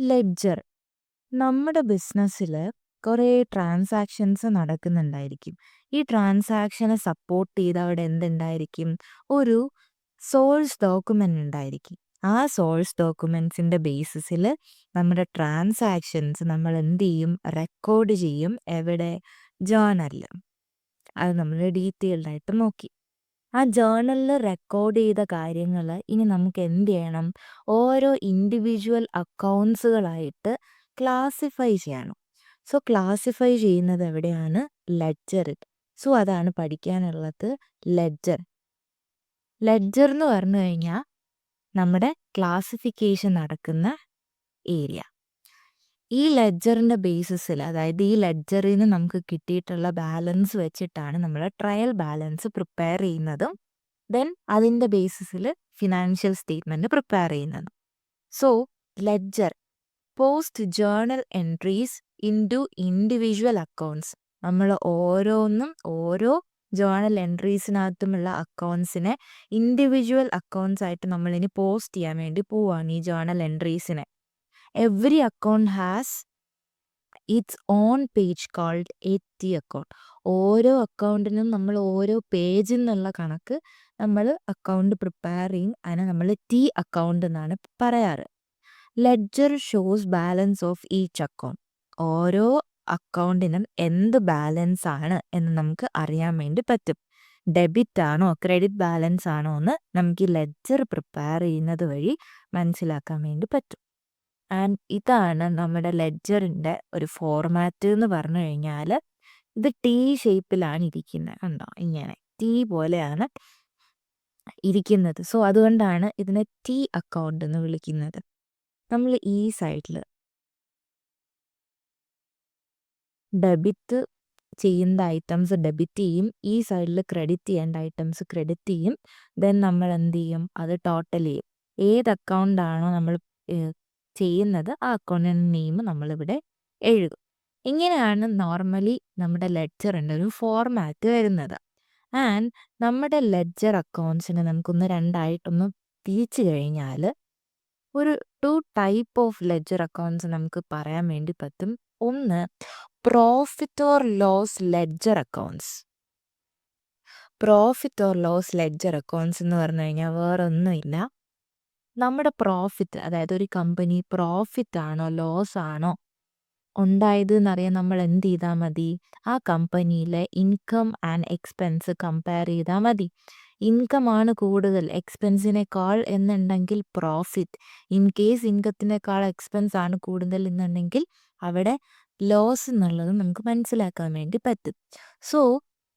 Ledger നമ്മുടെ ബിസിനസ്സിൽ കുറേ ട്രാൻസാക്ഷൻസ് നടക്കുന്നുണ്ടായിരിക്കും. ഈ ട്രാൻസാക്ഷനെ സപ്പോർട്ട് ചെയ്ത് അവിടെ എന്തുണ്ടായിരിക്കും? ഒരു സോഴ്സ് ഡോക്യുമെന്റ് ഉണ്ടായിരിക്കും. ആ സോഴ്സ് ഡോക്യുമെന്റ്സിന്റെ ബേസിസിൽ നമ്മുടെ ട്രാൻസാക്ഷൻസ് നമ്മൾ എന്ത് ചെയ്യും? റെക്കോർഡ് ചെയ്യും. എവിടെ? ജേർണലിൽ. അത് നമ്മൾ ഡീറ്റെയിൽഡ് ആയിട്ട് നോക്കി. ആ ജേർണലിൽ റെക്കോർഡ് ചെയ്ത കാര്യങ്ങൾ ഇനി നമുക്ക് എന്ത് ചെയ്യണം? ഓരോ ഇൻഡിവിജ്വൽ അക്കൗണ്ട്സുകളായിട്ട് ക്ലാസിഫൈ ചെയ്യണം. സോ ക്ലാസിഫൈ ചെയ്യുന്നത് എവിടെയാണ്? ലെഡ്ജറിൽ. സോ അതാണ് പഠിക്കാനുള്ളത്. ലെഡ്ജർ ലെഡ്ജർ എന്ന് പറഞ്ഞു കഴിഞ്ഞാൽ നമ്മുടെ ക്ലാസിഫിക്കേഷൻ നടക്കുന്ന ഏരിയ. ഈ ലെഡ്ജറിൻ്റെ ബേസിസിൽ, അതായത് ഈ ലെഡ്ജറിൽ നിന്ന് നമുക്ക് കിട്ടിയിട്ടുള്ള ബാലൻസ് വെച്ചിട്ടാണ് നമ്മൾ ട്രയൽ ബാലൻസ് പ്രിപ്പയർ ചെയ്യുന്നതും ദെൻ അതിൻ്റെ ബേസിസിൽ ഫിനാൻഷ്യൽ സ്റ്റേറ്റ്മെൻറ്റ് പ്രിപ്പയർ ചെയ്യുന്നതും. So ledger post journal entries into individual accounts. നമ്മൾ ഓരോന്നും ഓരോ ജേർണൽ എൻട്രീസിനകത്തുമുള്ള അക്കൗണ്ട്സിനെ ഇൻഡിവിജ്വൽ അക്കൗണ്ട്സ് ആയിട്ട് നമ്മളിനി പോസ്റ്റ് ചെയ്യാൻ വേണ്ടി പോവുകയാണ് ഈ ജേർണൽ എൻട്രീസിനെ. Every account has its own page called a T account. ഓരോ അക്കൗണ്ടിനും നമ്മൾ ഓരോ പേജിൽ നിന്നുള്ള കണക്ക് നമ്മൾ അക്കൗണ്ട് പ്രിപ്പയർ ചെയ്യും. അതിനെ നമ്മൾ ടി അക്കൗണ്ട് എന്നാണ് പറയാറ്. Ledger shows balance of each account. ഓരോ അക്കൗണ്ടിനും എന്ത് ബാലൻസ് ആണ് എന്ന് നമുക്ക് അറിയാൻ വേണ്ടി പറ്റും. ഡെബിറ്റ് ആണോ ക്രെഡിറ്റ് ബാലൻസ് ആണോ എന്ന് നമുക്ക് ഈ ലെഡ്ജർ പ്രിപ്പയർ ചെയ്യുന്നത് വഴി മനസ്സിലാക്കാൻ വേണ്ടി പറ്റും. ആൻഡ് ഇതാണ് നമ്മുടെ ലെഡ്ജറിൻ്റെ ഒരു ഫോർമാറ്റ് എന്ന് പറഞ്ഞു കഴിഞ്ഞാൽ ഇത് ടി ഷേപ്പിലാണ് ഇരിക്കുന്നത്. കണ്ടോ? ഇങ്ങനെ ടി പോലെയാണ് ഇരിക്കുന്നത്. സോ അതുകൊണ്ടാണ് ഇതിനെ ടി അക്കൗണ്ട് എന്ന് വിളിക്കുന്നത്. നമ്മൾ ഈ സൈഡിൽ ഡെബിറ്റ് ചെയ്യുന്ന ഐറ്റംസ് ഡെബിറ്റ് ചെയ്യും, ഈ സൈഡിൽ ക്രെഡിറ്റ് ചെയ്യേണ്ട ഐറ്റംസ് ക്രെഡിറ്റ് ചെയ്യും. ദെൻ നമ്മൾ എന്ത് ചെയ്യും? അത് ടോട്ടൽ ചെയ്യും. ഏത് അക്കൗണ്ടാണോ നമ്മൾ ചെയ്യുന്നത് ആ അക്കൗണ്ടിൻ്റെ നെയിം നമ്മളിവിടെ എഴുതും. ഇങ്ങനെയാണ് നോർമലി നമ്മുടെ ലെഡ്ജറിൻ്റെ ഒരു ഫോർമാറ്റ് വരുന്നത്. ആൻഡ് നമ്മുടെ ലെഡ്ജർ അക്കൗണ്ട്സിനെ നമുക്കൊന്ന് രണ്ടായിട്ടൊന്ന് തിരിച്ചു കഴിഞ്ഞാൽ ഒരു 2 ടൈപ്പ് ഓഫ് ലെഡ്ജർ അക്കൗണ്ട്സ് നമുക്ക് പറയാൻ വേണ്ടി പറ്റും. ഒന്ന് profit or loss ledger accounts. Profit or loss ledger accounts എന്ന് പറഞ്ഞു കഴിഞ്ഞാൽ വേറെ ഒന്നുമില്ല, നമ്മുടെ പ്രോഫിറ്റ്, അതായത് ഒരു കമ്പനി പ്രോഫിറ്റ് ആണോ ലോസ് ആണോ ഉണ്ടായത് എന്നറിയാൻ നമ്മൾ എന്ത് ചെയ്താൽ മതി? ആ കമ്പനിയിലെ ഇൻകം ആൻഡ് എക്സ്പെൻസ് കമ്പയർ ചെയ്താൽ മതി. ഇൻകം ആണ് കൂടുതൽ എക്സ്പെൻസിനേക്കാൾ എന്നുണ്ടെങ്കിൽ പ്രോഫിറ്റ്. ഇൻ കേസ് ഇൻകത്തിനേക്കാൾ എക്സ്പെൻസ് ആണ് കൂടുതൽ എന്നുണ്ടെങ്കിൽ അവിടെ ലോസ് എന്നുള്ളത് നമുക്ക് മനസ്സിലാക്കാൻ വേണ്ടി പറ്റും. സോ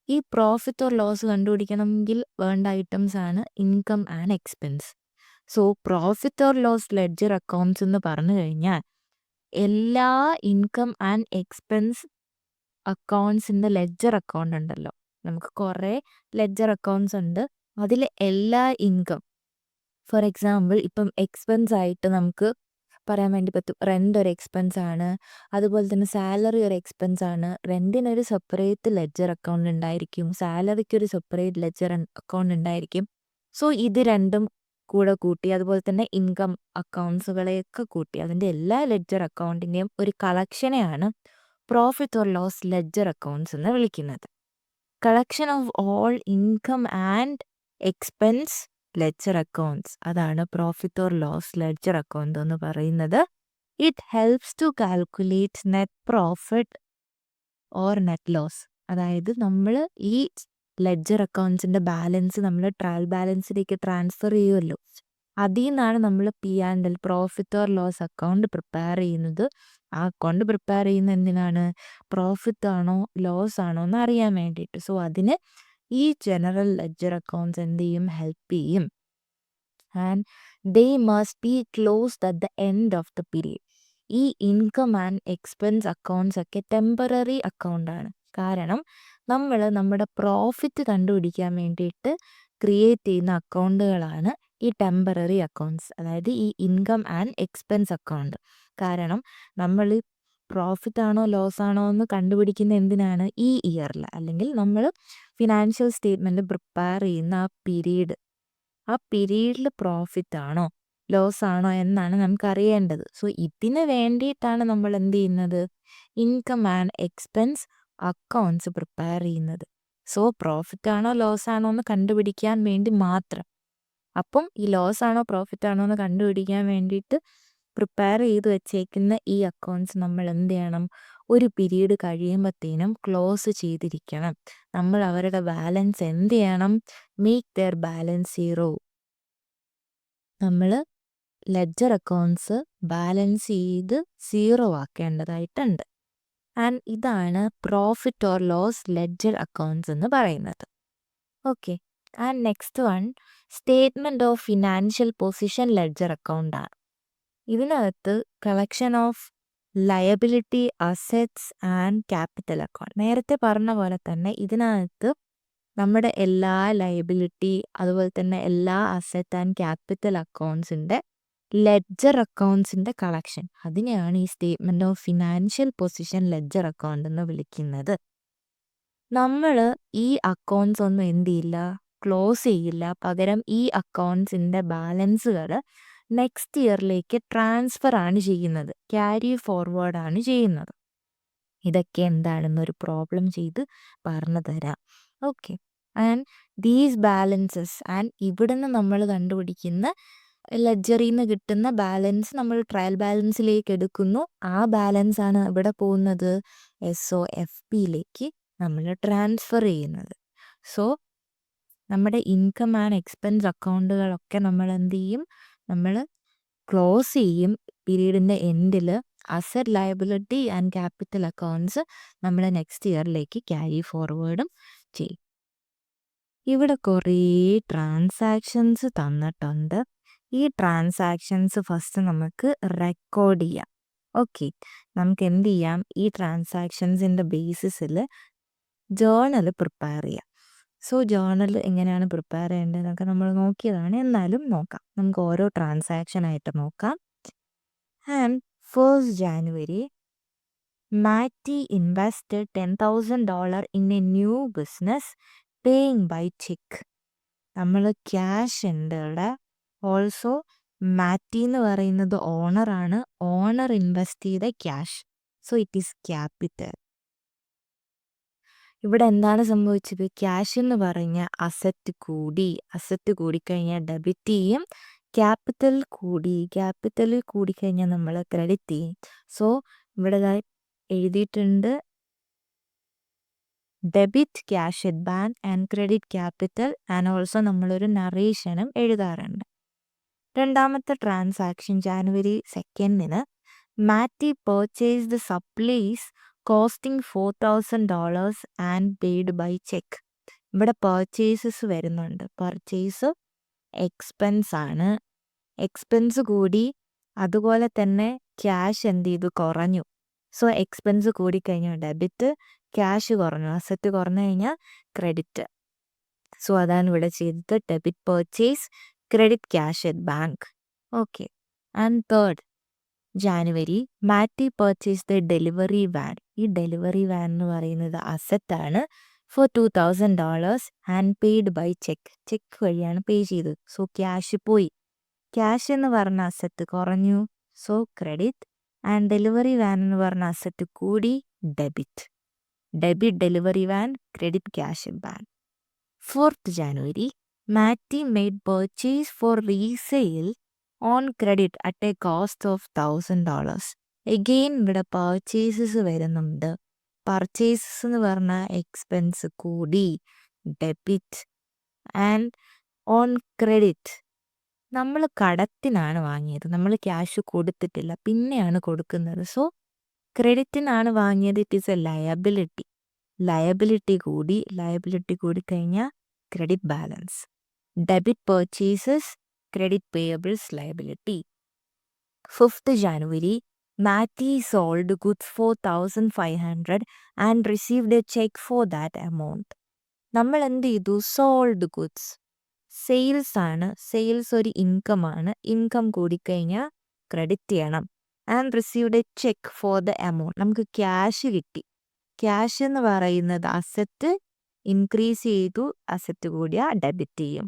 ഈ പ്രോഫിറ്റ് ഓർ ലോസ് കണ്ടുപിടിക്കണമെങ്കിൽ വേണ്ട ഐറ്റംസ് ആണ് income and expense. So profit or loss ledger accounts എന്ന് പറഞ്ഞു കഴിഞ്ഞാൽ എല്ലാ ഇൻകം ആൻഡ് എക്സ്പെൻസ് അക്കൗണ്ട്സിൻ്റെ ലെഡ്ജർ അക്കൗണ്ട് ഉണ്ടല്ലോ, നമുക്ക് കുറേ ലെഡ്ജർ അക്കൗണ്ട്സ് ഉണ്ട്. അതിൽ എല്ലാ ഇൻകം, ഫോർ എക്സാമ്പിൾ ഇപ്പം എക്സ്പെൻസ് ആയിട്ട് നമുക്ക് പറയാൻ വേണ്ടി പറ്റും റെൻ്റ് ഒരു എക്സ്പെൻസ് ആണ്, അതുപോലെ തന്നെ സാലറി ഒരു എക്സ്പെൻസ് ആണ്. റെൻറ്റിനൊരു സെപ്പറേറ്റ് ലെഡ്ജർ അക്കൗണ്ട് ഉണ്ടായിരിക്കും, സാലറിക്ക് ഒരു സെപ്പറേറ്റ് ലെഡ്ജർ അക്കൗണ്ട് ഉണ്ടായിരിക്കും. സോ ഇത് രണ്ടും കൂടെ കൂട്ടി, അതുപോലെ തന്നെ ഇൻകം അക്കൗണ്ട്സുകളെയൊക്കെ കൂട്ടി അതിൻ്റെ എല്ലാ ലെഡ്ജർ അക്കൗണ്ടിൻ്റെയും ഒരു കളക്ഷനെയാണ് profit or loss ledger accounts എന്ന് വിളിക്കുന്നത്. Collection of all income and expense ledger accounts, അതാണ് profit or loss ledger account എന്ന് പറയുന്നത്. It helps to calculate net profit or net loss. അതായത് നമ്മൾ ഈ ലെഡ്ജർ അക്കൗണ്ട്സിൻ്റെ ബാലൻസ് നമ്മൾ ട്രയൽ ബാലൻസിലേക്ക് ട്രാൻസ്ഫർ ചെയ്യുമല്ലോ, അതിൽ നിന്നാണ് നമ്മൾ P and L profit or loss account prepare ചെയ്യുന്നത്. ആ അക്കൗണ്ട് പ്രിപ്പയർ ചെയ്യുന്ന എന്തിനാണ്? പ്രോഫിറ്റ് ആണോ ലോസ് ആണോ എന്ന് അറിയാൻ വേണ്ടിയിട്ട്. സോ അതിന് ഈ ജനറൽ ലെഡ്ജർ അക്കൗണ്ട്സ് എന്ത് ചെയ്യും? ഹെൽപ്പ് ചെയ്യും. And they must be closed at the end of the period. ഈ ഇൻകം ആൻഡ് എക്സ്പെൻസ് അക്കൗണ്ട്സ് ഒക്കെ ടെമ്പററി അക്കൗണ്ടാണ്. കാരണം നമ്മൾ നമ്മുടെ പ്രോഫിറ്റ് കണ്ടുപിടിക്കാൻ വേണ്ടിയിട്ട് ക്രിയേറ്റ് ചെയ്യുന്ന അക്കൗണ്ടുകളാണ് ഈ ടെമ്പററി അക്കൗണ്ട്സ്, അതായത് ഈ ഇൻകം ആൻഡ് എക്സ്പെൻസ് അക്കൗണ്ട്. കാരണം നമ്മൾ പ്രോഫിറ്റ് ആണോ ലോസ് ആണോ എന്ന് കണ്ടുപിടിക്കുന്ന എന്തിനാണ്? ഈ ഇയറിൽ, അല്ലെങ്കിൽ നമ്മൾ ഫിനാൻഷ്യൽ സ്റ്റേറ്റ്മെൻറ്റ് പ്രിപ്പയർ ചെയ്യുന്ന ആ പീരീഡിൽ പ്രോഫിറ്റ് ആണോ ലോസ് ആണോ എന്നാണ് നമുക്ക് അറിയേണ്ടത്. സോ ഇതിന് വേണ്ടിയിട്ടാണ് നമ്മൾ എന്ത് ചെയ്യുന്നത്, income and expense accounts prepare ചെയ്യുന്നത്. സോ പ്രോഫിറ്റ് ആണോ ലോസ് ആണോ എന്ന് കണ്ടുപിടിക്കാൻ വേണ്ടി മാത്രം. അപ്പം ഈ ലോസ് ആണോ പ്രോഫിറ്റ് ആണോ എന്ന് കണ്ടുപിടിക്കാൻ വേണ്ടിയിട്ട് പ്രിപ്പയർ ചെയ്ത് വെച്ചേക്കുന്ന ഈ അക്കൗണ്ട്സ് നമ്മൾ എന്ത് ചെയ്യണം, ഒരു പീരീഡ് കഴിയുമ്പോഴത്തേനും ക്ലോസ് ചെയ്തിരിക്കണം. നമ്മൾ അവരുടെ ബാലൻസ് എന്ത് ചെയ്യണം, മേക്ക് ദെയർ ബാലൻസ് സീറോ. നമ്മൾ ലെഡ്ജർ അക്കൗണ്ട്സ് ബാലൻസ് ചെയ്ത് സീറോ ആക്കേണ്ടതായിട്ടുണ്ട്. ആൻഡ് ഇതാണ് profit or loss ledger accounts എന്ന് പറയുന്നത്. Okay, and next one statement of financial position ledger account ആണ്. ഇതിനകത്ത് collection of liability, assets and capital account. നേരത്തെ പറഞ്ഞ പോലെ തന്നെ ഇതിനകത്ത് നമ്മുടെ എല്ലാ ലയബിലിറ്റി അതുപോലെ തന്നെ എല്ലാ അസെറ്റ് ആൻഡ് ക്യാപിറ്റൽ അക്കൗണ്ട്സിൻ്റെ ലെഡ്ജർ അക്കൗണ്ട്സിൻ്റെ കളക്ഷൻ, അതിനെയാണ് ഈ statement of financial position ledger account എന്ന് വിളിക്കുന്നത്. നമ്മൾ ഈ അക്കൗണ്ട്സ് ഒന്നും എന്ത് ചെയ്യില്ല, ക്ലോസ് ചെയ്യില്ല. പകരം ഈ അക്കൗണ്ട്സിൻ്റെ ബാലൻസുകൾ നെക്സ്റ്റ് ഇയറിലേക്ക് ട്രാൻസ്ഫർ ആണ് ചെയ്യുന്നത്, ക്യാരി ഫോർവേഡ് ആണ് ചെയ്യുന്നത്. ഇതൊക്കെ എന്താണെന്നൊരു പ്രോബ്ലം ചെയ്ത് പറഞ്ഞു തരാം. Okay, and these balances and ഇവിടുന്ന് നമ്മൾ കണ്ടുപിടിക്കുന്ന ലെഡ്ജറിൽ നിന്ന് കിട്ടുന്ന ബാലൻസ് നമ്മൾ ട്രയൽ ബാലൻസിലേക്ക് എടുക്കുന്നു. ആ ബാലൻസ് ആണ് ഇവിടെ പോകുന്നത് SOFPയിലേക്ക് നമ്മൾ ട്രാൻസ്ഫർ ചെയ്യുന്നത്. സോ നമ്മുടെ ഇൻകം ആൻഡ് എക്സ്പെൻസ് അക്കൗണ്ടുകളൊക്കെ നമ്മൾ എന്ത് ചെയ്യും, നമ്മൾ ക്ലോസ് ചെയ്യും പീരീഡിൻ്റെ എൻഡിൽ. Asset, liability and capital accounts നമ്മൾ നെക്സ്റ്റ് ഇയറിലേക്ക് ക്യാരി ഫോർവേഡും ചെയ്യും. ഇവിടെ കുറേ ട്രാൻസാക്ഷൻസ് തന്നിട്ടുണ്ട്. ഈ ട്രാൻസാക്ഷൻസ് ഫസ്റ്റ് നമുക്ക് റെക്കോർഡ് ചെയ്യാം. ഓക്കെ, നമുക്ക് എന്ത് ചെയ്യാം, ഈ ട്രാൻസാക്ഷൻസിൻ്റെ ബേസിസിൽ ജേർണൽ പ്രിപ്പയർ ചെയ്യാം. സോ ജേർണൽ എങ്ങനെയാണ് പ്രിപ്പയർ ചെയ്യേണ്ടതെന്നൊക്കെ നമ്മൾ നോക്കിയതാണ്, എന്നാലും നോക്കാം. നമുക്ക് ഓരോ ട്രാൻസാക്ഷനായിട്ട് നോക്കാം. And 1st January, Matty invested $10,000 in a new business, paying by check. നമ്മൾ ക്യാഷ് ഉണ്ട് ഇവിടെ. ഓൾസോ മാറ്റി എന്ന് പറയുന്നത് ഓണറാണ്. ഓണർ ഇൻവെസ്റ്റ് ചെയ്ത cash, so it is capital. ഇവിടെ എന്താണ് സംഭവിച്ചത്, ക്യാഷ് എന്ന് പറഞ്ഞ അസറ്റ് കൂടിക്കഴിഞ്ഞാൽ ഡെബിറ്റ് ചെയ്യും. ക്യാപിറ്റൽ കൂടിക്കഴിഞ്ഞാൽ നമ്മൾ ക്രെഡിറ്റ് ചെയ്യും. സോ ഇവിടെ എഴുതിയിട്ടുണ്ട് debit cash at bank and credit capital. And also നമ്മളൊരു നറേഷനും എഴുതാറുണ്ട്. രണ്ടാമത്തെ transaction January 2nd, Matty purchased supplies costing $4,000 and paid by cheque. ഇവിടെ പർച്ചേസസ് വരുന്നുണ്ട്. പർച്ചേസ് എക്സ്പെൻസ് ആണ്. എക്സ്പെൻസ് കൂടി, അതുപോലെ തന്നെ ക്യാഷ് എന്ത് ചെയ്തു, കുറഞ്ഞു. സോ എക്സ്പെൻസ് കൂടിക്കഴിഞ്ഞാൽ ഡെബിറ്റ്, ക്യാഷ് കുറഞ്ഞു, അസറ്റ് കുറഞ്ഞു കഴിഞ്ഞാൽ ക്രെഡിറ്റ്. സോ അതാണ് ഇവിടെ ചെയ്തത്, debit purchase, credit cash at bank. Okay, and 3rd January, Matty purchase the delivery van. ഈ ഡെലിവറി വാൻ എന്ന് പറയുന്നത് അസറ്റാണ്. For $2,000 and paid by cheque. Cheque വഴിയാണ് പേ ചെയ്തത്. സോ ക്യാഷ് പോയി. ക്യാഷ് എന്ന് പറഞ്ഞ അസറ്റ് കുറഞ്ഞു, so credit. And delivery van എന്ന് പറഞ്ഞ അസറ്റ് കൂടി, debit. Debit delivery van, credit cash bank. 4th January, Matty made purchase for resale on credit at a cost of $1,000. Again ഇവിടെ purchases വരുന്നുണ്ട്. Purchases എന്ന് പറഞ്ഞാൽ എക്സ്പെൻസ് കൂടി, debit. And on credit, നമ്മൾ കടത്തിനാണ് വാങ്ങിയത്, നമ്മൾ ക്യാഷ് കൊടുത്തിട്ടില്ല, പിന്നെയാണ് കൊടുക്കുന്നത്. സോ ക്രെഡിറ്റിനാണ് വാങ്ങിയത്, it is a liability. Liability കൂടിക്കഴിഞ്ഞാൽ credit balance. Debit purchases, credit payables, liability. 5th January, Matty sold goods for $1,500 and received a cheque for that amount. നമ്മൾ എന്ത് ചെയ്തു, സോൾഡ് ഗുഡ്സ്, സെയിൽസ് ആണ്. സെയിൽസ് ഒരു ഇൻകം ആണ്. Income കൂടിക്കഴിഞ്ഞാൽ credit ചെയ്യണം. And received a cheque for the amount, നമുക്ക് cash കിട്ടി. ക്യാഷ് എന്ന് പറയുന്നത് അസറ്റ് ഇൻക്രീസ് ചെയ്തു, അസറ്റ് കൂടിയ ഡെബിറ്റ് ചെയ്യും.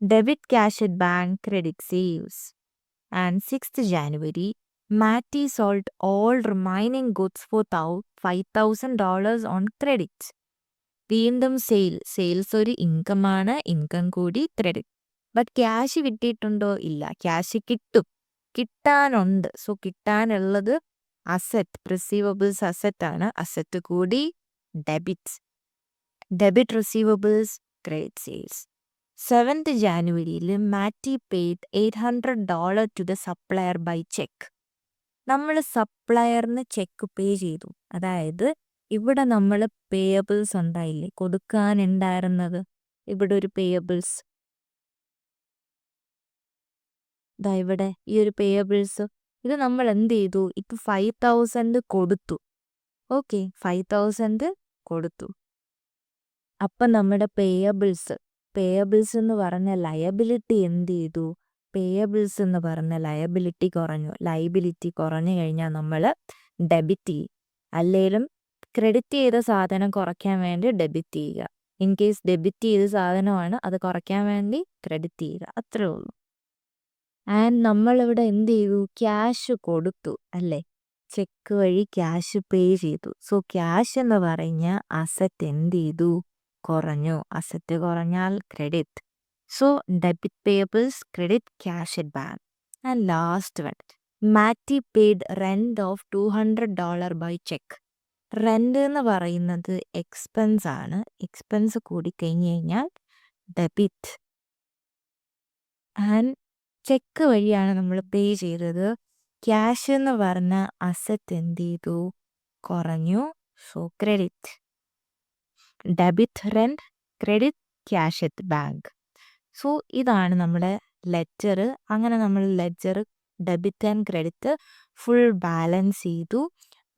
Debit cash at bank, credit saves. And 6th January, Matty sold all remaining goods for $5,000 on credit. വീണ്ടും sales ഒരു income ആണ്, ഇൻകം കൂടി ക്രെഡിറ്റ്. ബട്ട് ക്യാഷ് കിട്ടിയിട്ടുണ്ടോ? ഇല്ല. ക്യാഷ് കിട്ടാനുണ്ട്. സോ കിട്ടാനുള്ളത് അസറ്റ്, റിസീവബിൾസ് അസറ്റ് ആണ്. അസറ്റ് കൂടി debit receivables credit sales. 7th ജാനുവരിയിൽ Matty paid $800 to the supplier by cheque. നമ്മൾ സപ്ലയറിന് ചെക്ക് പേ ചെയ്തു. അതായത് ഇവിടെ നമ്മൾ പേയബിൾസ് ഉണ്ടായില്ലേ, കൊടുക്കാനുണ്ടായിരുന്നത്. ഇവിടെ ഒരു പേയബിൾസ്, ഇവിടെ ഈ ഒരു പേയബിൾസ്, ഇത് നമ്മൾ എന്ത് ചെയ്തു? ഇപ്പൊ 5,000 കൊടുത്തു. ഓക്കെ, 5,000 കൊടുത്തു. അപ്പം നമ്മുടെ പേയബിൾസ് എന്ന് പറഞ്ഞ ലയബിലിറ്റി എന്ത് ചെയ്തു? പേയബിൾസ് എന്ന് പറഞ്ഞ ലയബിലിറ്റി കുറഞ്ഞു. ലയബിലിറ്റി കുറഞ്ഞു കഴിഞ്ഞാൽ നമ്മൾ ഡെബിറ്റ് ചെയ്യും. അല്ലെങ്കിലും ക്രെഡിറ്റ് ചെയ്ത സാധനം കുറയ്ക്കാൻ വേണ്ടി ഡെബിറ്റ് ചെയ്യുക. ഇൻ കേസ് ഡെബിറ്റ് ചെയ്ത സാധനമാണ്, അത് കുറയ്ക്കാൻ വേണ്ടി ക്രെഡിറ്റ് ചെയ്യുക. അത്രേ ഉള്ളൂ. ആൻഡ് നമ്മളിവിടെ എന്ത് ചെയ്തു? ക്യാഷ് കൊടുത്തു അല്ലേ? ചെക്ക് വഴി ക്യാഷ് പേ ചെയ്തു. സോ ക്യാഷ് എന്ന് പറഞ്ഞ അസറ്റ് എന്ത് ചെയ്തു? കുറഞ്ഞു. അസറ്റ് കുറഞ്ഞാൽ credit. So debit payables, credit, cash at bank. And last one, Matty paid rent of $200 by cheque. Rent എന്ന് പറയുന്നത് എക്സ്പെൻസ് ആണ്. എക്സ്പെൻസ് കൂടി കഴിഞ്ഞു കഴിഞ്ഞാൽ ഡെബിറ്റ്. ആൻഡ് ചെക്ക് വഴിയാണ് നമ്മൾ പേ ചെയ്തത്. ക്യാഷ് എന്ന് പറഞ്ഞ അസറ്റ് എന്ത് ചെയ്തു? കുറഞ്ഞു. So credit. Debit rent, credit, cash at bank. So ഇതാണ് നമ്മുടെ ലെഡ്ജർ. അങ്ങനെ നമ്മൾ ledger debit and credit full balance ചെയ്തു.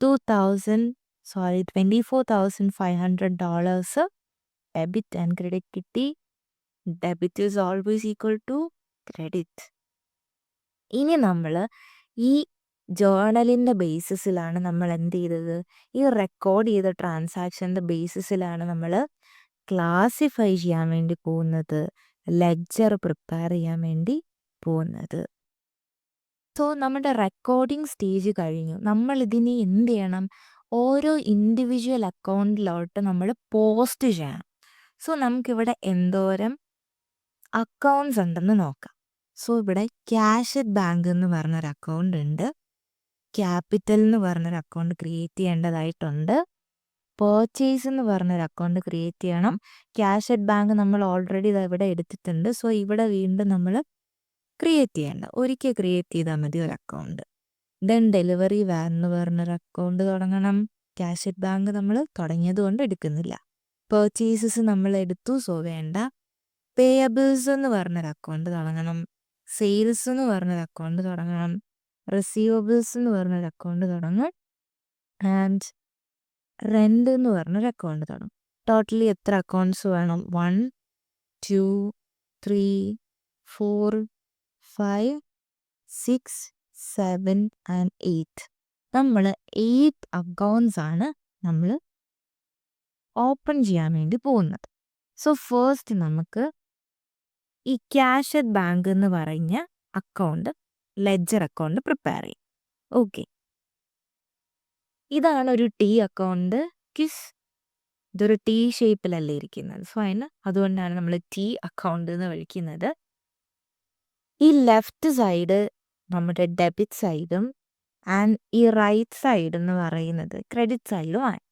$24,500 ഡെബിറ്റ് ആൻഡ് ക്രെഡിറ്റ് കിട്ടി. Debit is always equal to credit. ഇനി നമ്മൾ ഈ ജേർണലിൻ്റെ ബേസിസിലാണ് നമ്മൾ എന്ത് ചെയ്തത്? ഈ റെക്കോർഡ് ചെയ്ത ട്രാൻസാക്ഷൻ്റെ ബേസിസിലാണ് നമ്മൾ ക്ലാസിഫൈ ചെയ്യാൻ വേണ്ടി പോകുന്നത്, ലെഡ്ജർ പ്രിപ്പയർ ചെയ്യാൻ വേണ്ടി പോകുന്നത്. സോ നമ്മുടെ റെക്കോർഡിംഗ് സ്റ്റേജ് കഴിഞ്ഞു. നമ്മൾ ഇതിനെ എന്ത് ചെയ്യണം? ഓരോ ഇൻഡിവിജ്വൽ അക്കൗണ്ടിലോട്ട് നമ്മൾ പോസ്റ്റ് ചെയ്യണം. സോ നമുക്കിവിടെ എന്തോരം അക്കൗണ്ട്സ് ഉണ്ടെന്ന് നോക്കാം. സോ ഇവിടെ ക്യാഷ് അറ്റ് ബാങ്ക് എന്ന് പറഞ്ഞൊരു അക്കൗണ്ട് ഉണ്ട്. ക്യാപിറ്റൽ എന്ന് പറഞ്ഞൊരു അക്കൗണ്ട് ക്രിയേറ്റ് ചെയ്യേണ്ടതായിട്ടുണ്ട്. പേർച്ചേസ് എന്ന് പറഞ്ഞൊരു അക്കൗണ്ട് ക്രിയേറ്റ് ചെയ്യണം. ക്യാഷ് അറ്റ് ബാങ്ക് നമ്മൾ ഓൾറെഡി ഇവിടെ എടുത്തിട്ടുണ്ട്. സോ ഇവിടെ വീണ്ടും നമ്മൾ ക്രിയേറ്റ് ചെയ്യേണ്ട, ഒരിക്കൽ ക്രിയേറ്റ് ചെയ്താൽ മതി ഒരു അക്കൗണ്ട്. ദെൻ ഡെലിവറി വാൻ എന്ന് പറഞ്ഞൊരു അക്കൗണ്ട് തുടങ്ങണം. ക്യാഷ് അറ്റ് ബാങ്ക് നമ്മൾ തുടങ്ങിയത് കൊണ്ട് എടുക്കുന്നില്ല. പേർച്ചേസസ് നമ്മൾ എടുത്തു, സോ വേണ്ട. പേയബിൾസ് എന്ന് പറഞ്ഞൊരു അക്കൗണ്ട് തുടങ്ങണം. സെയിൽസ് എന്ന് പറഞ്ഞൊരു അക്കൗണ്ട് തുടങ്ങണം. റിസീവബിൾസ് എന്ന് പറഞ്ഞൊരു അക്കൗണ്ട് തുടങ്ങും. ആൻഡ് റെന്റ് എന്ന് പറഞ്ഞൊരു അക്കൗണ്ട് തുടങ്ങും. ടോട്ടലി എത്ര അക്കൗണ്ട്സ് വേണം? 1, 2, 3, 4, 5, 6, 7 ആൻഡ് 8. നമ്മൾ 8 അക്കൗണ്ട്സ് ആണ് നമ്മൾ ഓപ്പൺ ചെയ്യാൻ വേണ്ടി പോകുന്നത്. സോ ഫസ്റ്റ് നമുക്ക് ഈ ക്യാഷ് അറ്റ് ബാങ്ക് എന്ന് പറഞ്ഞ അക്കൗണ്ട്, ലെഡ്ജർ അക്കൗണ്ട് പ്രിപ്പയർ ചെയ്യും. ഓക്കെ, ഇതാണ് ഒരു ടി അക്കൗണ്ട്. ഇതൊരു ടി ഷേപ്പിലല്ലേ ഇരിക്കുന്നത്. സോ അതുകൊണ്ടാണ് നമ്മൾ ടി അക്കൗണ്ട് എന്ന് വിളിക്കുന്നത്. ഈ ലെഫ്റ്റ് സൈഡ് നമ്മുടെ ഡെബിറ്റ് സൈഡും ആൻഡ് ഈ റൈറ്റ് സൈഡ് എന്ന് പറയുന്നത് ക്രെഡിറ്റ് സൈഡുമാണ്.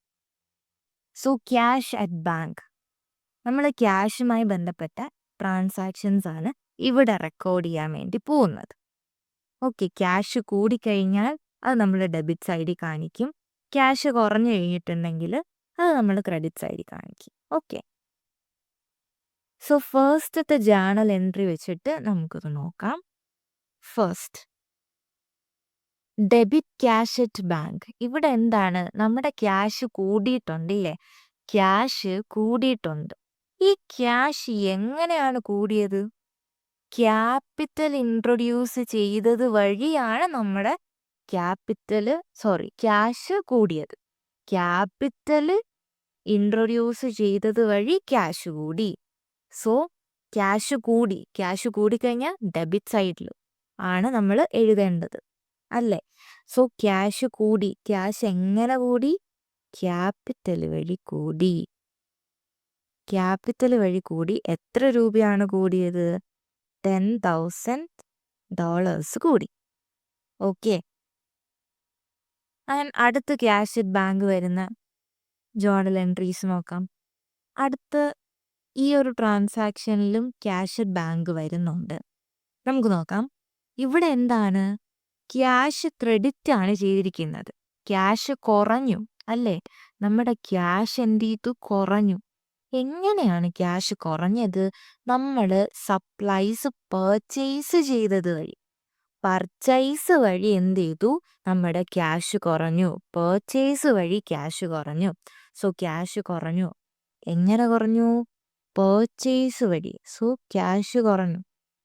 സോ ക്യാഷ് അറ്റ് ബാങ്ക്, നമ്മൾ ക്യാഷുമായി ബന്ധപ്പെട്ട ട്രാൻസാക്ഷൻസ് ആണ് ഇവിടെ റെക്കോർഡ് ചെയ്യാൻ വേണ്ടി പോകുന്നത്. ഓക്കെ, ക്യാഷ് കൂടിക്കഴിഞ്ഞാൽ അത് നമ്മൾ ഡെബിറ്റ് സൈഡിൽ കാണിക്കും. ക്യാഷ് കുറഞ്ഞു കഴിഞ്ഞിട്ടുണ്ടെങ്കിൽ അത് നമ്മൾ ക്രെഡിറ്റ് സൈഡിൽ കാണിക്കും. ഓക്കെ, സോ ഫസ്റ്റത്തെ ജേർണൽ എൻട്രി വെച്ചിട്ട് നമുക്കത് നോക്കാം. First debit cash at bank. ഇവിടെ എന്താണ്? നമ്മുടെ ക്യാഷ് കൂടിയിട്ടുണ്ടല്ലേ? ക്യാഷ് കൂടിയിട്ടുണ്ട്. ഈ ക്യാഷ് എങ്ങനെയാണ് കൂടിയത്? ക്യാപിറ്റൽ ഇൻട്രൊഡ്യൂസ് ചെയ്തത് വഴിയാണ് നമ്മുടെ ക്യാഷ് കൂടിയത്. ക്യാപിറ്റൽ ഇൻട്രൊഡ്യൂസ് ചെയ്തത് വഴി ക്യാഷ് കൂടി. സോ ക്യാഷ് കൂടിക്കഴിഞ്ഞാൽ ഡെബിറ്റ് സൈഡിൽ, ആണ് നമ്മൾ എഴുതേണ്ടത് അല്ലേ? സോ ക്യാഷ് കൂടി. ക്യാഷ് എങ്ങനെ കൂടി? ക്യാപിറ്റൽ വഴി കൂടി. ക്യാപിറ്റൽ വഴി കൂടി. എത്ര രൂപയാണ് കൂടിയത്? $10,000 കൂടി. ഓക്കെ. അടുത്ത ക്യാഷ് അറ്റ് ബാങ്ക് വരുന്ന ജേർണൽ എൻട്രീസ് നോക്കാം. അടുത്ത ഈ ഒരു ട്രാൻസാക്ഷനിലും ക്യാഷ് അറ്റ് ബാങ്ക് വരുന്നുണ്ട്. നമുക്ക് നോക്കാം. ഇവിടെ എന്താണ്? ക്യാഷ് ക്രെഡിറ്റ് ആണ് ചെയ്തിരിക്കുന്നത്. ക്യാഷ് കുറഞ്ഞു അല്ലേ? നമ്മുടെ ക്യാഷ് എന്ത് ചെയ്തു? കുറഞ്ഞു. എങ്ങനെയാണ് ക്യാഷ് കുറഞ്ഞത്? നമ്മൾ സപ്ലൈസ് പർച്ചേസ് ചെയ്തത് വഴി. പർച്ചേസ് വഴി എന്ത് ചെയ്തു? നമ്മുടെ ക്യാഷ് കുറഞ്ഞു. പർച്ചേസ് വഴി ക്യാഷ് കുറഞ്ഞു. സോ ക്യാഷ് കുറഞ്ഞു. എങ്ങനെ കുറഞ്ഞു? പർച്ചേസ് വഴി. സോ ക്യാഷ് കുറഞ്ഞു.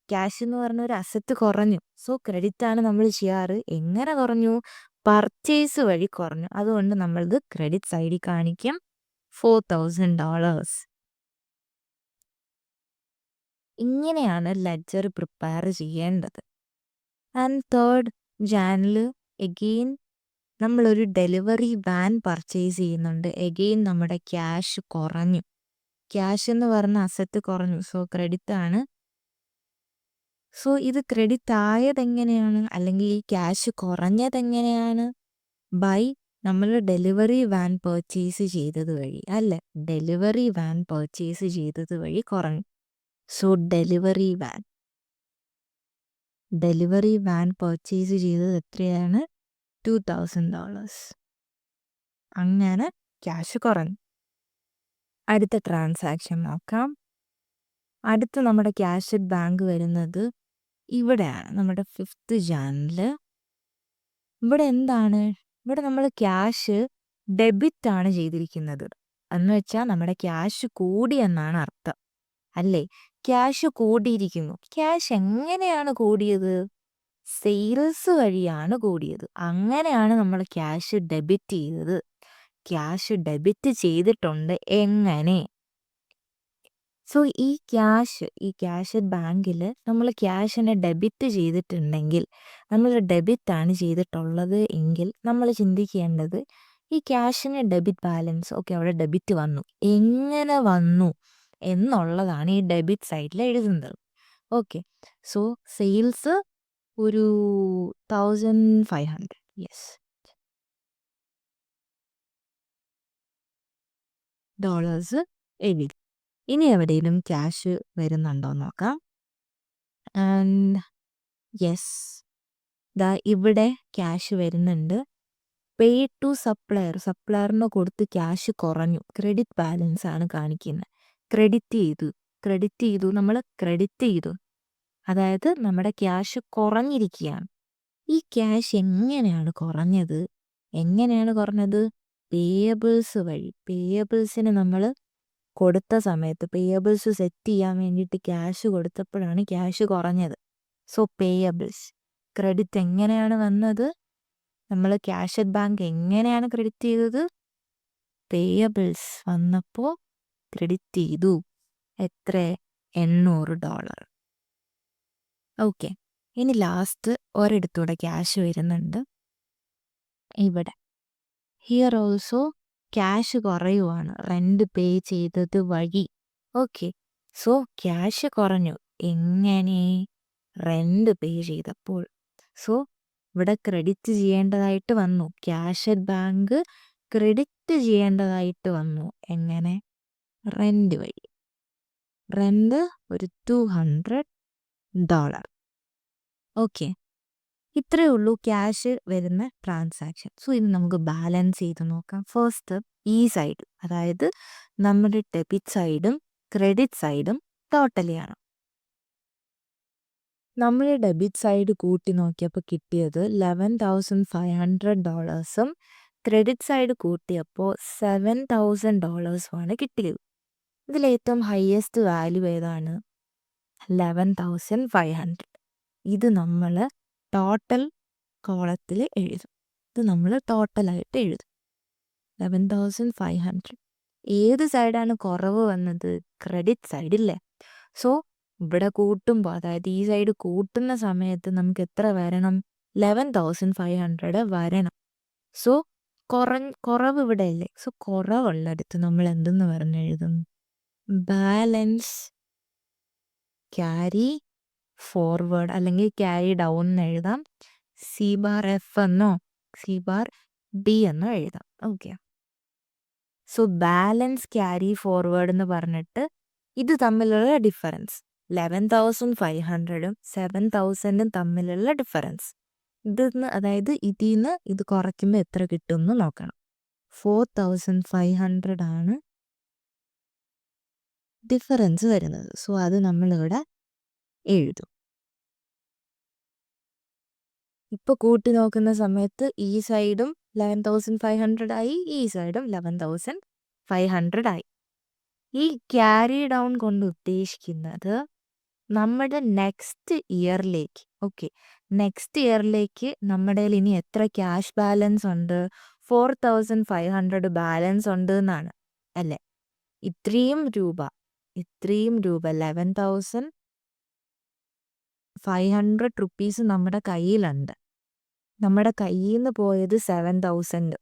ക്യാഷ് എന്ന് പറഞ്ഞ ഒരു അസറ്റ് കുറഞ്ഞു. സോ ക്രെഡിറ്റ് ആണ് നമ്മൾ ചെയ്യാറ്. എങ്ങനെ കുറഞ്ഞു? പർച്ചേസ് വഴി കുറഞ്ഞു. അതുകൊണ്ട് നമ്മളിത് ക്രെഡിറ്റ് സൈഡിൽ കാണിക്കും. $4,000. ഇങ്ങനെയാണ് ലെഡ്ജർ പ്രിപ്പയർ ചെയ്യേണ്ടത്. ആൻഡ് 3rd January എഗെയിൻ നമ്മളൊരു ഡെലിവറി വാൻ പർച്ചേസ് ചെയ്യുന്നുണ്ട്. എഗെയിൻ നമ്മുടെ ക്യാഷ് കുറഞ്ഞു. ക്യാഷ് എന്ന് പറഞ്ഞ അസറ്റ് കുറഞ്ഞു. സോ ക്രെഡിറ്റ് ആണ്. സോ ഇത് ക്രെഡിറ്റ് ആയതെങ്ങനെയാണ്? അല്ലെങ്കിൽ ഈ ക്യാഷ് കുറഞ്ഞതെങ്ങനെയാണ്? ബൈ നമ്മൾ ഡെലിവറി വാൻ പർച്ചേസ് ചെയ്തത് വഴി അല്ലേ? ഡെലിവറി വാൻ പർച്ചേസ് ചെയ്തത് വഴി കുറഞ്ഞു. സോ ഡെലിവറി വാൻ പർച്ചേസ് ചെയ്തത് എത്രയാണ്? $2,000. അങ്ങനെ ക്യാഷ് കുറഞ്ഞു. അടുത്ത ട്രാൻസാക്ഷൻ നോക്കാം. അടുത്ത നമ്മുടെ ക്യാഷ് അറ്റ് ബാങ്ക് വരുന്നത് ഇവിടെയാണ്. നമ്മുടെ 5th January. ഇവിടെ എന്താണ്? ഇവിടെ നമ്മൾ ക്യാഷ് ഡെബിറ്റ് ആണ് ചെയ്തിരിക്കുന്നത്. എന്ന് വെച്ചാൽ നമ്മുടെ ക്യാഷ് കൂടി എന്നാണ് അർത്ഥം അല്ലേ? ക്യാഷ് കൂടിയിരിക്കുന്നു. ക്യാഷ് എങ്ങനെയാണ് കൂടിയത്? സെയിൽസ് വഴിയാണ് കൂടിയത്. അങ്ങനെയാണ് നമ്മൾ ക്യാഷ് ഡെബിറ്റ് ചെയ്തത്. ക്യാഷ് ഡെബിറ്റ് ചെയ്തിട്ടുണ്ട്. എങ്ങനെ? സോ ഈ ക്യാഷ് ബാങ്കിൽ നമ്മൾ ക്യാഷിനെ ഡെബിറ്റ് ചെയ്തിട്ടുണ്ടെങ്കിൽ, നമ്മൾ ഡെബിറ്റ് ആണ് ചെയ്തിട്ടുള്ളത് എങ്കിൽ നമ്മൾ ചിന്തിക്കേണ്ടത് ഈ ക്യാഷിന് ഡെബിറ്റ് ബാലൻസ് ഓക്കെ അവിടെ ഡെബിറ്റ് വന്നു. എങ്ങനെ വന്നു എന്നുള്ളതാണ് ഈ ഡെബിറ്റ് സൈഡിൽ എഴുതുന്നത്. ഓക്കെ. സോ സെയിൽസ് ഒരു 1,500. യെസ്. ഡോളേഴ്സ് എഴുതി. ഇനി എവിടെയെങ്കിലും ക്യാഷ് വരുന്നുണ്ടോ നോക്കാം. ആൻഡ് യെസ്, ദാ ഇവിടെ ക്യാഷ് വരുന്നുണ്ട്. പേ ടു സപ്ലയറിന് കൊടുത്ത് ക്യാഷ് കുറഞ്ഞു. ക്രെഡിറ്റ് ബാലൻസ് ആണ് കാണിക്കുന്നത്. ക്രെഡിറ്റ് ചെയ്തു. നമ്മൾ ക്രെഡിറ്റ് ചെയ്തു. അതായത് നമ്മുടെ ക്യാഷ് കുറഞ്ഞിരിക്കുകയാണ്. ഈ ക്യാഷ് എങ്ങനെയാണ് കുറഞ്ഞത്? പേയബിൾസ് വഴി. പേയബിൾസിന് നമ്മൾ കൊടുത്ത സമയത്ത് പേയബിൾസ് സെറ്റ് ചെയ്യാൻ വേണ്ടിയിട്ട് ക്യാഷ് കൊടുത്തപ്പോഴാണ് ക്യാഷ് കുറഞ്ഞത്. So payables. ക്രെഡിറ്റ് എങ്ങനെയാണ് വന്നത്? നമ്മൾ ക്യാഷ് അറ്റ് ബാങ്ക് എങ്ങനെയാണ് ക്രെഡിറ്റ് ചെയ്തത്? പേയബിൾസ് വന്നപ്പോൾ ക്രെഡിറ്റ് ചെയ്തു. എത്ര? $800. ഓക്കെ. ഇനി ലാസ്റ്റ് ഒരിടത്തൂടെ ക്യാഷ് വരുന്നുണ്ട്. ഇവിടെ ഹിയർ ഓൾസോ ക്യാഷ് കുറയുവാണ് റെന്റ് പേ ചെയ്തത് വഴി. ഓക്കെ. സോ ക്യാഷ് കുറഞ്ഞു. എങ്ങനെ? റെന്റ് പേ ചെയ്തപ്പോൾ. സോ ഇവിടെ ക്രെഡിറ്റ് ചെയ്യേണ്ടതായിട്ട് വന്നു. ക്യാഷ് അറ്റ് ബാങ്ക് ക്രെഡിറ്റ് ചെയ്യേണ്ടതായിട്ട് വന്നു. എങ്ങനെ? റെന്റ് വഴി. റെന്റ് ഒരു $200. ഓക്കെ. ഇത്രയേ ഉള്ളൂ ക്യാഷ് വരുന്ന ട്രാൻസാക്ഷൻ. സോ ഇത് നമുക്ക് ബാലൻസ് ചെയ്ത് നോക്കാം. ഫസ്റ്റ് ഈ സൈഡ്, അതായത് നമ്മുടെ ഡെബിറ്റ് സൈഡും ക്രെഡിറ്റ് സൈഡും ടോട്ടലി ആണ്. നമ്മൾ ഡെബിറ്റ് സൈഡ് കൂട്ടി നോക്കിയപ്പോൾ കിട്ടിയത് $11,500. ക്രെഡിറ്റ് സൈഡ് കൂട്ടിയപ്പോൾ $7,000 കിട്ടിയത്. ഇതിലേറ്റവും ഹയസ്റ്റ് വാല്യൂ ഏതാണ്? 11,500. ഇത് നമ്മൾ ടോട്ടൽ കോളത്തിൽ എഴുതും. ഇത് നമ്മൾ ടോട്ടലായിട്ട് എഴുതും. 11,500. ഏത് സൈഡാണ് കുറവ് വന്നത്? ക്രെഡിറ്റ് സൈഡില്ലേ? സോ ഇവിടെ കൂട്ടുമ്പോൾ, അതായത് ഈ സൈഡ് കൂട്ടുന്ന സമയത്ത് നമുക്ക് എത്ര വരണം? 11,500 വരണം. സോ കുറവ് ഇവിടെ ഇല്ലേ? സോ കുറവുള്ളിടത്ത് നമ്മൾ എന്തെന്ന് പറഞ്ഞെഴുതും? ബാലൻസ് ക്യാരി ഫോർവേഡ് അല്ലെങ്കിൽ ക്യാരി ഡൗൺ എന്ന് എഴുതാം. സി ബാർ എഫ് എന്നോ സി ബാർ ഡി എന്നോ എഴുതാം. Okay. So balance carry forward എന്ന് പറഞ്ഞിട്ട് ഇത് തമ്മിലുള്ള ഡിഫറൻസ് 11,500-ഉം 7,000-ഉം തമ്മിലുള്ള ഡിഫറൻസ്. അതായത് ഇതിന്ന് ഇത് കുറയ്ക്കുമ്പോൾ എത്ര കിട്ടും എന്ന് നോക്കണം. 4,500 ആണ് ഡിഫറൻസ് വരുന്നത്. സോ അത് നമ്മളിവിടെ എഴുതും. ഇപ്പോൾ കൂട്ടി നോക്കുന്ന സമയത്ത് ഈ സൈഡും 11,500 ആയി, ഈ സൈഡും 11,500 ആയി. ഈ ക്യാരി ഡൗൺ കൊണ്ട് ഉദ്ദേശിക്കുന്നത് നമ്മുടെ നെക്സ്റ്റ് ഇയറിലേക്ക്, ഓക്കെ, നെക്സ്റ്റ് ഇയറിലേക്ക് നമ്മുടെ കയ്യിൽ ഇനി എത്ര ക്യാഷ് ബാലൻസ് ഉണ്ട്? 4,500 ബാലൻസ് ഉണ്ട് എന്നാണ്, അല്ലേ? ഇത്രയും രൂപ 11,500 റുപ്പീസ് നമ്മുടെ കയ്യിലുണ്ട്. നമ്മുടെ കയ്യിൽ നിന്ന് പോയത് 7,000.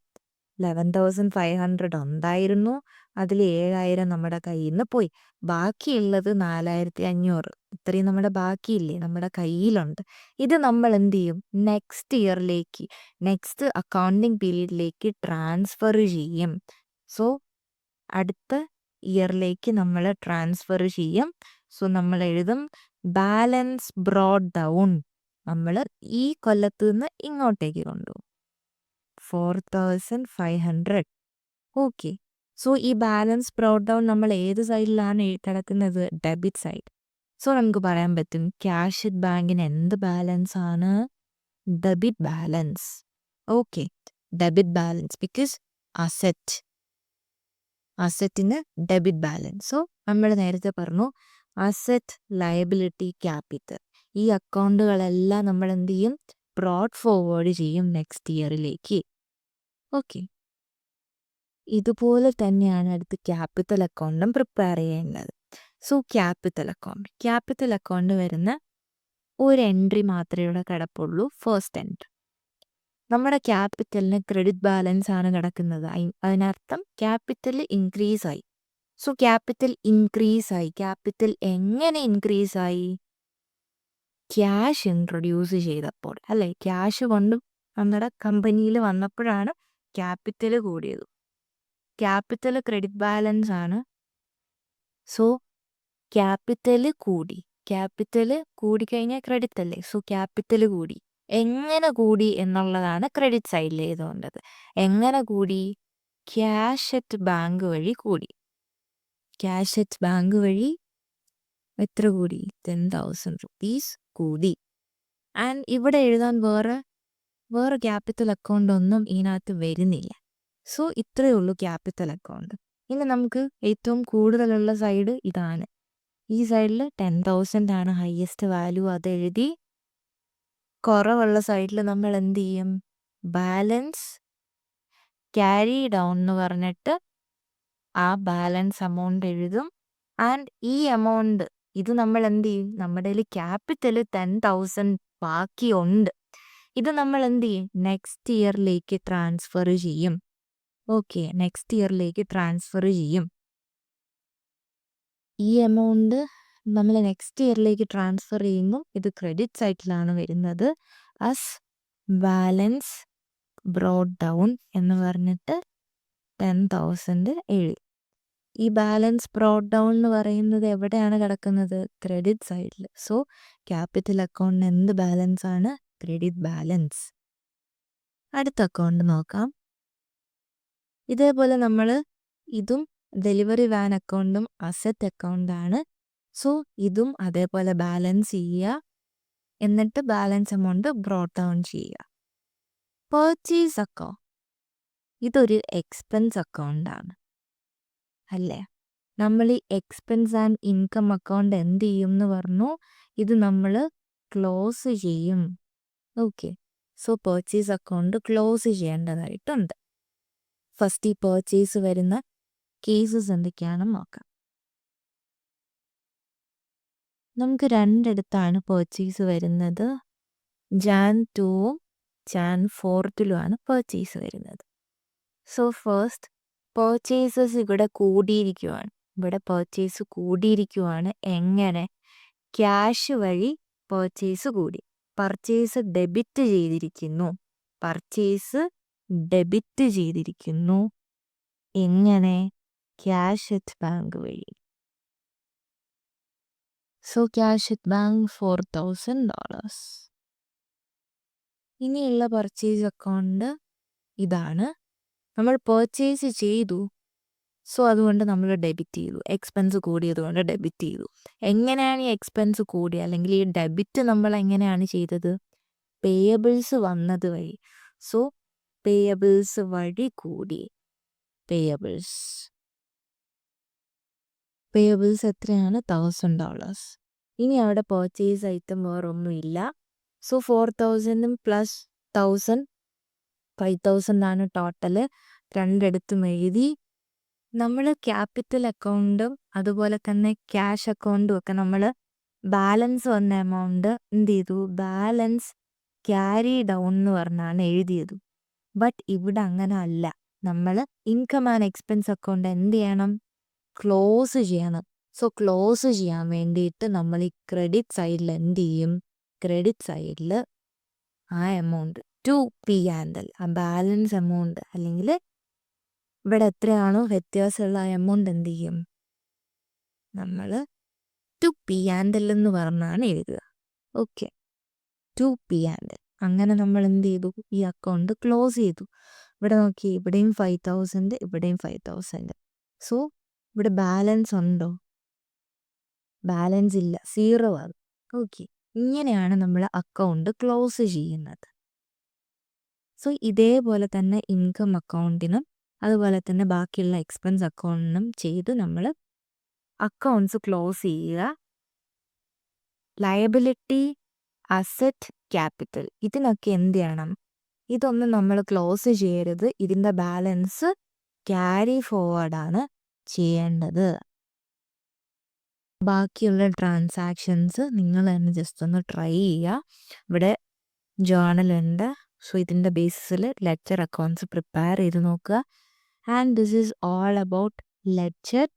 11,500 ഉണ്ടായിരുന്നു, അതിൽ 7,000 നമ്മുടെ കയ്യിൽ നിന്ന് പോയി. ബാക്കിയുള്ളത് 4,500. ഇത്രയും നമ്മുടെ ബാക്കിയില്ലേ, നമ്മുടെ കയ്യിലുണ്ട്. ഇത് നമ്മൾ എന്ത് ചെയ്യും? നെക്സ്റ്റ് ഇയറിലേക്ക്, നെക്സ്റ്റ് അക്കൗണ്ടിങ് പീരീഡിലേക്ക് ട്രാൻസ്ഫർ ചെയ്യും. സോ അടുത്ത ഇയറിലേക്ക് നമ്മൾ ട്രാൻസ്ഫർ ചെയ്യും. സോ നമ്മൾ എഴുതും ബാലൻസ് ബ്രോഡ് ഡൗൺ. നമ്മൾ ഈ കൊല്ലത്ത് നിന്ന് ഇങ്ങോട്ടേക്ക് കൊണ്ടുപോകും 4,500. ഓക്കെ. സോ ഈ ബാലൻസ് ബ്രോഡ് ഡൗൺ നമ്മൾ ഏത് സൈഡിലാണ് കിടക്കുന്നത്? Debit side. സോ നമുക്ക് പറയാൻ പറ്റും ക്യാഷ് അറ്റ് ബാങ്കിന് എന്ത് ബാലൻസ് ആണ്? Debit balance. Okay, debit balance because അസറ്റിന് ഡെബിറ്റ് ബാലൻസ്. സോ നമ്മൾ നേരത്തെ പറഞ്ഞു അസറ്റ്, ലയബിലിറ്റി, ക്യാപിറ്റൽ. ഈ അക്കൗണ്ടുകളെല്ലാം നമ്മൾ എന്ത് ചെയ്യും? ബ്രോഡ് ഫോർവേഡ് ചെയ്യും നെക്സ്റ്റ് ഇയറിലേക്ക്. ഓക്കെ. ഇതുപോലെ തന്നെയാണ് അടുത്ത് ക്യാപിറ്റൽ അക്കൗണ്ടും പ്രിപ്പയർ ചെയ്യേണ്ടത്. സോ ക്യാപിറ്റൽ അക്കൗണ്ട് വരുന്ന ഒരു എൻട്രി മാത്രമേ ഇവിടെ കിടപ്പുള്ളൂ, ഫസ്റ്റ് എൻട്രി. നമ്മുടെ ക്യാപിറ്റലിന് ക്രെഡിറ്റ് ബാലൻസ് ആണ് കിടക്കുന്നത്. അതിനർത്ഥം ക്യാപിറ്റൽ ഇൻക്രീസ് ആയി. സോ ക്യാപിറ്റൽ ഇൻക്രീസ് ആയി. ക്യാപിറ്റൽ എങ്ങനെ ഇൻക്രീസ് ആയി? ക്യാഷ് ഇൻട്രൊഡ്യൂസ് ചെയ്തപ്പോൾ, അല്ലേ? ക്യാഷ് കൊണ്ട് നമ്മുടെ കമ്പനിയിൽ വന്നപ്പോഴാണ് ക്യാപിറ്റൽ കൂടിയത്. ക്യാപിറ്റൽ ക്രെഡിറ്റ് ബാലൻസ് ആണ്. സോ ക്യാപിറ്റൽ കൂടിക്കഴിഞ്ഞാൽ ക്രെഡിറ്റ് അല്ലേ? സോ ക്യാപിറ്റൽ കൂടി. എങ്ങനെ കൂടി എന്നുള്ളതാണ് ക്രെഡിറ്റ് സൈഡിൽ എഴുതേണ്ടത്. എങ്ങനെ കൂടി? ക്യാഷ് അറ്റ് ബാങ്ക് വഴി കൂടി. ക്യാഷ് അറ്റ് ബാങ്ക് വഴി എത്ര കൂടി? 10,000 റുപ്പീസ് കൂടി. ആൻഡ് ഇവിടെ എഴുതാൻ വേറെ ക്യാപിറ്റൽ അക്കൗണ്ട് ഒന്നും ഇതിനകത്ത് വരുന്നില്ല. സോ ഇത്രയേ ഉള്ളൂ ക്യാപിറ്റൽ അക്കൗണ്ട്. ഇനി നമുക്ക് ഏറ്റവും കൂടുതലുള്ള സൈഡ് ഇതാണ്. ഈ സൈഡിൽ 10,000 ആണ് ഹയസ്റ്റ് വാല്യൂ, അത് എഴുതി. കുറവുള്ള സൈഡിൽ നമ്മൾ എന്ത് ചെയ്യും? ബാലൻസ് ക്യാരി ഡൗൺ എന്ന് പറഞ്ഞിട്ട് ആ ബാലൻസ് എമൗണ്ട് എഴുതും. ആൻഡ് ഈ എമൗണ്ട് ഇത് നമ്മൾ എന്ത് ചെയ്യും? നമ്മുടെ കയ്യിൽ ക്യാപിറ്റൽ 10,000 ബാക്കിയുണ്ട്. ഇത് നമ്മൾ എന്ത് ചെയ്യും? നെക്സ്റ്റ് ഇയറിലേക്ക് ട്രാൻസ്ഫർ ചെയ്യും. ഓക്കെ, നെക്സ്റ്റ് ഇയറിലേക്ക് ട്രാൻസ്ഫർ ചെയ്യും. ഈ എമൗണ്ട് നമ്മൾ നെക്സ്റ്റ് ഇയറിലേക്ക് ട്രാൻസ്ഫർ ചെയ്യുമ്പോൾ ഇത് ക്രെഡിറ്റ് സൈഡിലാണ് വരുന്നത്. അസ് ബാലൻസ് ബ്രോഡ് ഡൗൺ എന്ന് പറഞ്ഞിട്ട് 10,000 എഴുതി. ഈ ബാലൻസ് ബ്രോഡ് ഡൗൺ എന്ന് പറയുന്നത് എവിടെയാണ് കിടക്കുന്നത്? ക്രെഡിറ്റ് സൈഡിൽ. സോ ക്യാപിറ്റൽ അക്കൗണ്ടിന് എന്ത് ബാലൻസ് ആണ്? Credit balance. അടുത്ത അക്കൗണ്ട് നോക്കാം. ഇതേപോലെ നമ്മൾ ഇതും ഡെലിവറി വാൻ അക്കൗണ്ടും അസറ്റ് അക്കൗണ്ടാണ്. സോ ഇതും അതേപോലെ ബാലൻസ് ചെയ്യുക, എന്നിട്ട് ബാലൻസ് എമൗണ്ട് ബ്രോഡ് ഡൗൺ ചെയ്യുക. പർച്ചേസ് അക്കൗണ്ട് ഇതൊരു എക്സ്പെൻസ് അക്കൗണ്ടാണ്, അല്ലേ? നമ്മൾ ഈ എക്സ്പെൻസ് ആൻഡ് ഇൻകം അക്കൗണ്ട് എന്ത് ചെയ്യും എന്ന് പറഞ്ഞു? ഇത് നമ്മൾ ക്ലോസ് ചെയ്യും. Okay. So purchase account close ചെയ്യേണ്ടതായിട്ടുണ്ട്. ഫസ്റ്റ് ഈ പർച്ചേസ് വരുന്ന കേസസ് എന്തൊക്കെയാണെന്ന് നോക്കാം. നമുക്ക് രണ്ടിടത്താണ് പർച്ചേസ് വരുന്നത്. Jan 2-ഉം Jan 4-ലുമാണ് പർച്ചേസ് വരുന്നത്. സോ ഫസ്റ്റ് പർച്ചേസസ് ഇവിടെ കൂടിയിരിക്കുവാണ്. ഇവിടെ പർച്ചേസ് കൂടിയിരിക്കുവാണ്. എങ്ങനെ? ക്യാഷ് വഴി പർച്ചേസ് കൂടി. പർച്ചേസ് ഡെബിറ്റ് ചെയ്തിരിക്കുന്നു. പർച്ചേസ് ഡെബിറ്റ് ചെയ്തിരിക്കുന്നു. എങ്ങനെ? ക്യാഷ് അറ്റ് ബാങ്ക് വഴി. So cash at bank $4,000. ഇനിയുള്ള പർച്ചേസ് അക്കൗണ്ട് ഇതാണ്. നമ്മൾ പർച്ചേസ് ചെയ്തു. സോ അതുകൊണ്ട് നമ്മൾ ഡെബിറ്റ് ചെയ്തു. എക്സ്പെൻസ് കൂടിയതുകൊണ്ട് ഡെബിറ്റ് ചെയ്തു. എങ്ങനെയാണ് ഈ എക്സ്പെൻസ് കൂടി അല്ലെങ്കിൽ ഈ ഡെബിറ്റ് നമ്മൾ എങ്ങനെയാണ് ചെയ്തത്? പേയബിൾസ് വന്നത് വഴി. സോ പേയബിൾസ് വഴി കൂടി. പേയബിൾസ് എത്രയാണ്? $1,000. ഇനി അവിടെ പർച്ചേസ് ഐറ്റം വേറൊന്നുമില്ല. സോ 4,000 പ്ലസ് 1,000 5,000 ആണ് ടോട്ടൽ. രണ്ടിടത്തും എഴുതി. നമ്മൾ ക്യാപിറ്റൽ അക്കൗണ്ടും അതുപോലെ തന്നെ ക്യാഷ് അക്കൗണ്ടും ഒക്കെ നമ്മൾ ബാലൻസ് വന്ന എമൗണ്ട് എന്ത് ചെയ്തു? ബാലൻസ് ക്യാരി ഡൗൺ എന്ന് പറഞ്ഞാണ് എഴുതിയത്. ബട്ട് ഇവിടെ അങ്ങനെ അല്ല. നമ്മൾ ഇൻകം ആൻഡ് എക്സ്പെൻസ് അക്കൗണ്ട് എന്ത് ചെയ്യണം? ക്ലോസ് ചെയ്യണം. സോ ക്ലോസ് ചെയ്യാൻ വേണ്ടിയിട്ട് നമ്മൾ ഈ ക്രെഡിറ്റ് സൈഡിൽ എന്ത് ചെയ്യും? ക്രെഡിറ്റ് സൈഡിൽ ആ എമൗണ്ട് ടു പി ആൻഡൽ, ആ ബാലൻസ് എമൗണ്ട് അല്ലെങ്കിൽ ഇവിടെ എത്രയാണോ വ്യത്യാസമുള്ള ആ എമൗണ്ട് എന്ത് ചെയ്യും? നമ്മൾ ടു പി ആൻഡൽ എന്ന് പറഞ്ഞാണ് എഴുതുക. Okay, to P and L. അങ്ങനെ നമ്മൾ എന്ത് ചെയ്തു? ഈ അക്കൗണ്ട് ക്ലോസ് ചെയ്തു. ഇവിടെ നോക്കി, ഇവിടെയും 5,000, ഇവിടെയും 5,000. സോ ഇവിടെ ബാലൻസ് ഉണ്ടോ? ബാലൻസ് ഇല്ല, 0 ആണ്. ഓക്കെ, ഇങ്ങനെയാണ് നമ്മൾ അക്കൗണ്ട് ക്ലോസ് ചെയ്യുന്നത്. സോ ഇതേപോലെ തന്നെ ഇൻകം അക്കൗണ്ടിനും അതുപോലെ തന്നെ ബാക്കിയുള്ള എക്സ്പെൻസ് അക്കൗണ്ടിനും ചെയ്ത് നമ്മൾ അക്കൗണ്ട്സ് ക്ലോസ് ചെയ്യുക. ലയബിലിറ്റി, അസറ്റ്, ക്യാപിറ്റൽ ഇതിനൊക്കെ എന്ത് ചെയ്യണം? ഇതൊന്നും നമ്മൾ ക്ലോസ് ചെയ്യരുത്. ഇതിൻ്റെ ബാലൻസ് ക്യാരി ഫോർവേഡാണ് ചെയ്യേണ്ടത്. ബാക്കിയുള്ള ട്രാൻസാക്ഷൻസ് നിങ്ങൾ തന്നെ ജസ്റ്റ് ഒന്ന് ട്രൈ ചെയ്യുക. ഇവിടെ ജേർണലുണ്ട്. സോ ഇതിൻ്റെ ബേസിസിൽ ലെഡ്ജർ അക്കൗണ്ട്സ് പ്രിപ്പയർ ചെയ്ത് നോക്കുക. And this is all about ledger.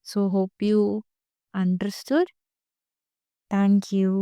So hope you understood. Thank U.